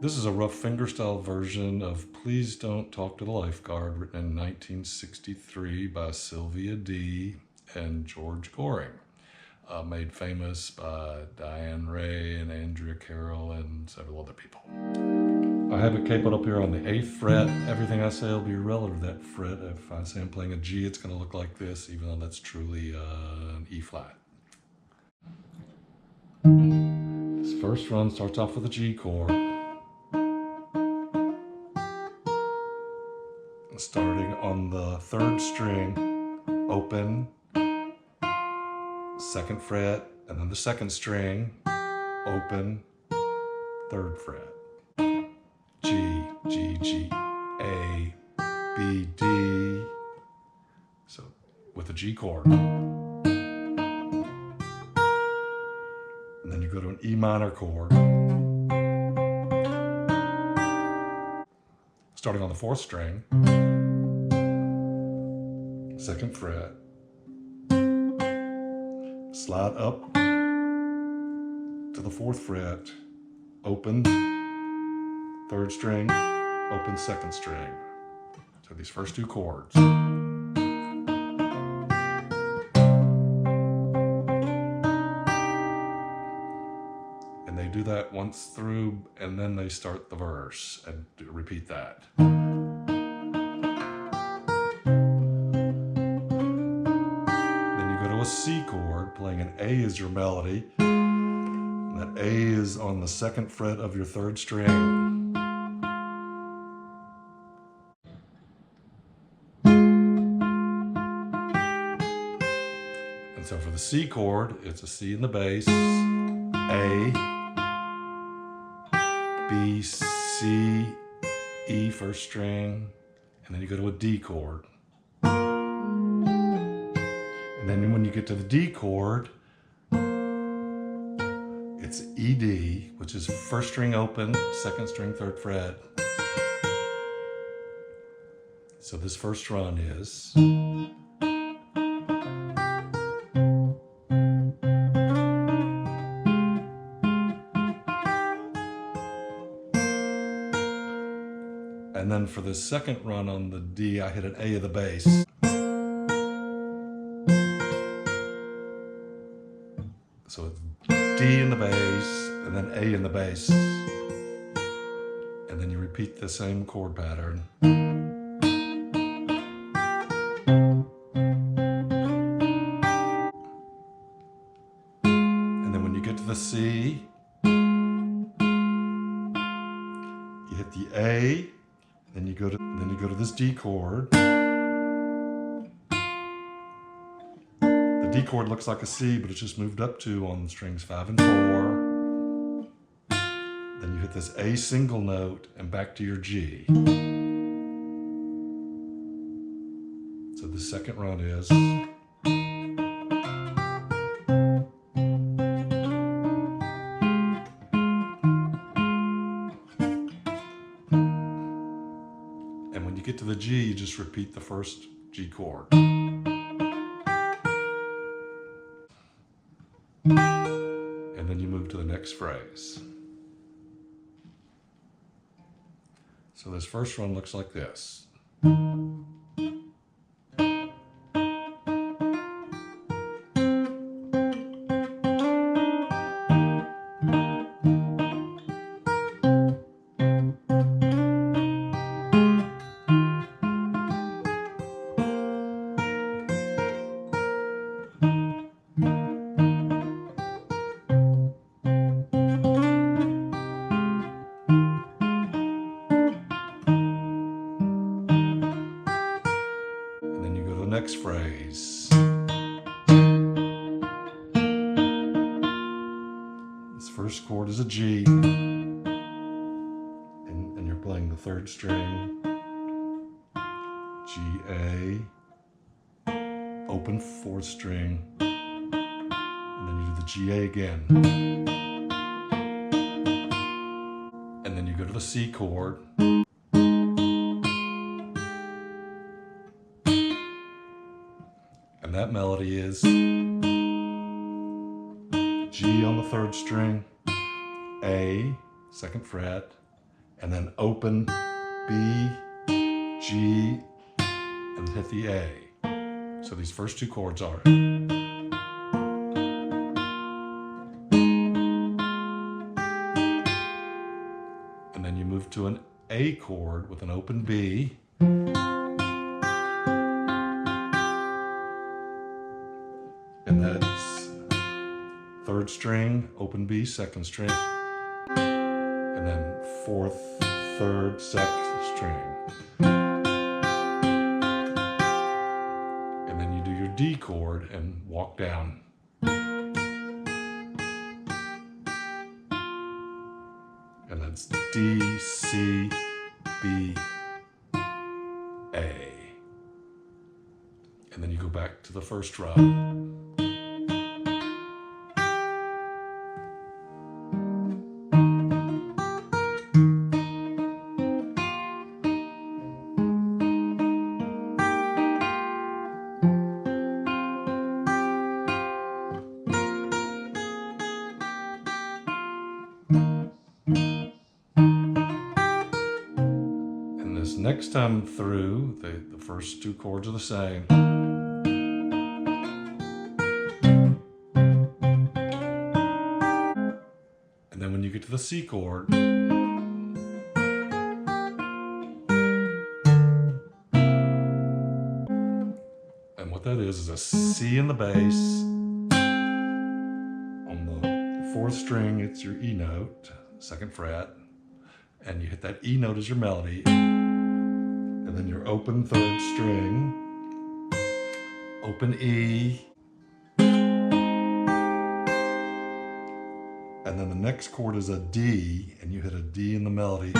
This is a rough fingerstyle version of Please Don't Talk to the Lifeguard, written in 1963 by Sylvia D. and George Goehring. Made famous by Diane and Andrea, Carrol, and several other people. I have it capoed up here on the 8th fret. Everything I say will be relative to that fret. If I say I'm playing a G, it's going to look like this, even though that's truly an E flat. This first run starts off with a G chord. Starting on the 3rd string, open, 2nd fret, and then the 2nd string, open, 3rd fret. G, G, G, A, B, D. So with a G chord. And then you go to an E minor chord. Starting on the 4th string, 2nd fret, slide up to the 4th fret, open, 3rd string, open 2nd string. So these first 2 chords. And they do that once through, and then they start the verse and repeat that. A C chord, playing an A as your melody. And that A is on the 2nd fret of your 3rd string. And so for the C chord, it's a C in the bass, A, B, C, E 1st string, and then you go to a D chord. And then when you get to the D chord, it's ED, which is 1st string open, 2nd string, 3rd fret. So this first run is. And then for the 2nd run on the D, I hit an A of the bass. So it's D in the bass, and then A in the bass. And then you repeat the same chord pattern. And then when you get to the C, you hit the A, then you go to this D chord. D chord looks like a C, but it's just moved up 2 on the strings 5 and 4. Then you hit this A single note and back to your G. So the 2nd run is. And when you get to the G, you just repeat the first G chord. And then you move to the next phrase. So this first run looks like this. next phrase. This first chord is a G, and you're playing the third string, G, A, open fourth string, and then you do the G, A again. And then you go to the C chord, and that melody is G on the third string, A, second fret, and then open B, G, and hit the A. So these first two chords are. And then you move to an A chord with an open B. And that's third string, open B, second string, and then fourth, third, second string. And then you do your D chord and walk down. And that's D, C, B, A. And then you go back to the first run. Next time through, the first two chords are the same. And then when you get to the C chord, and what that is a C in the bass. On the fourth string, it's your E note, second fret, and you hit that E note as your melody. And then your open third string, open E, and then the next chord is a D, and you hit a D in the melody,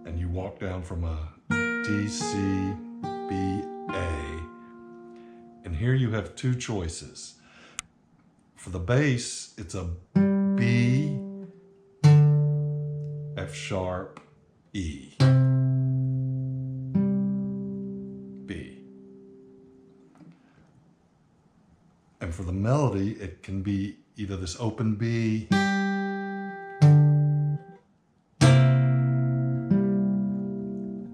and you walk down from a D, C, B, A, and here you have two choices. For the bass, it's a B, F sharp, E, B. And for the melody, it can be either this open B,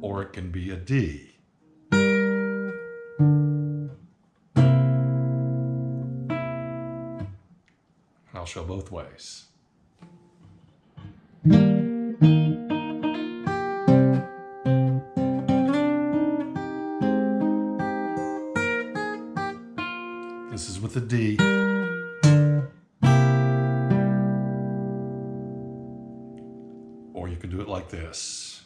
or it can be a D. I'll show both ways. This is with a D. Or you can do it like this.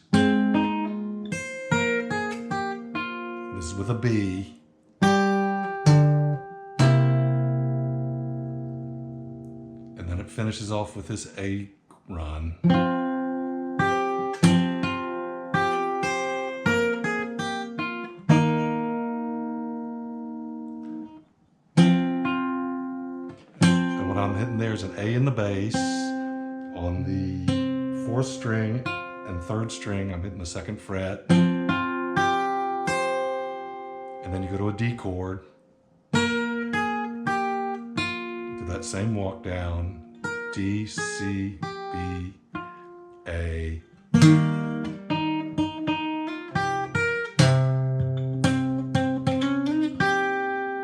This is with a B. And then it finishes off with this A run. What I'm hitting there is an A in the bass. On the fourth string and third string, I'm hitting the second fret. And then you go to a D chord. Do that same walk down. D, C, B, A.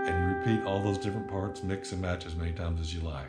And you repeat all those different parts, mix and match as many times as you like.